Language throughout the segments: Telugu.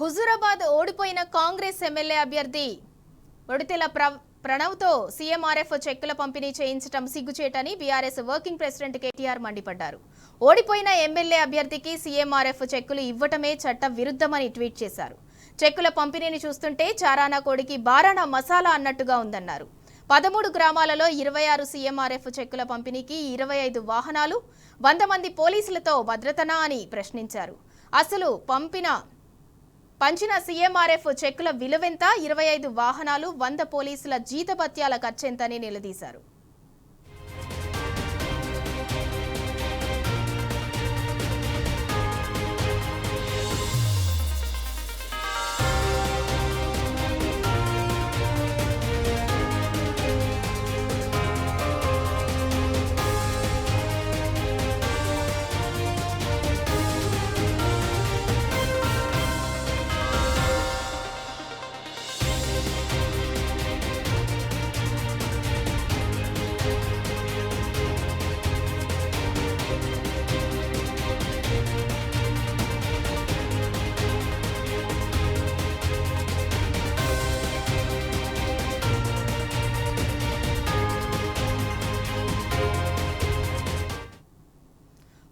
హుజూరాబాద్ ఓడిపోయిన కాంగ్రెస్ ఎమ్మెల్యే అభ్యర్థి ఒడితెల ప్రణవ్తో సీఎంఆర్ఎఫ్ చెక్కుల పంపిణీ చేయించడం సిగ్గుచేటని బీఆర్ఎస్ వర్కింగ్ ప్రెసిడెంట్ కేటీఆర్ మండిపడ్డారు. ఓడిపోయిన ఎమ్మెల్యే అభ్యర్థికి సీఎంఆర్ఎఫ్ చెక్కులు ఇవ్వటమే చట్ట విరుద్ధమని ట్వీట్ చేశారు. చెక్కుల పంపిణీని చూస్తుంటే చారానా కోడికి బారానా మసాలా అన్నట్టుగా ఉందన్నారు. 13 గ్రామాలలో 26 సీఎంఆర్ఎఫ్ చెక్కుల పంపిణీకి 25 వాహనాలు 100 మంది పోలీసులతో భద్రతనా అని ప్రశ్నించారు. అసలు పంచిన సీఎంఆర్ఎఫ్ చెక్కుల విలువెంత, 25 వాహనాలు 100 పోలీసుల జీతభత్యాల ఖర్చెంతని నిలదీశారు.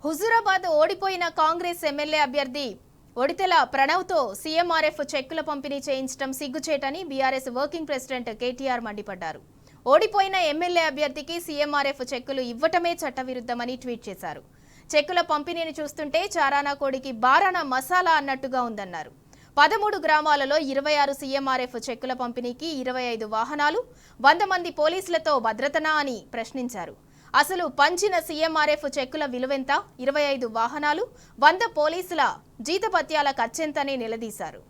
హుజూరాబాద్ ఓడిపోయిన కాంగ్రెస్ ఎమ్మెల్యే అభ్యర్థి ఒడితెల ప్రణవ్తో సీఎంఆర్ఎఫ్ చెక్కుల పంపిణీ చేయించడం సిగ్గుచేటని బీఆర్ఎస్ వర్కింగ్ ప్రెసిడెంట్ కేటీఆర్ మండిపడ్డారు. ఓడిపోయిన ఎమ్మెల్యే అభ్యర్థికి సీఎంఆర్ఎఫ్ చెక్కులు ఇవ్వటమే చట్టవిరుద్ధమని ట్వీట్ చేశారు. చెక్కుల పంపిణీని చూస్తుంటే చారానా కోడికి బారానా మసాలా అన్నట్టుగా ఉందన్నారు. 13 గ్రామాలలో 26 సీఎంఆర్ఎఫ్ చెక్కుల పంపిణీకి 25 వాహనాలు 100 మంది పోలీసులతో భద్రతనా అని ప్రశ్నించారు. అసలు పంచిన సీఎంఆర్ఎఫ్ చెక్కుల విలువెంత, 25 వాహనాలు 100 పోలీసుల జీతభత్యాల ఖర్చెంతని నిలదీశారు.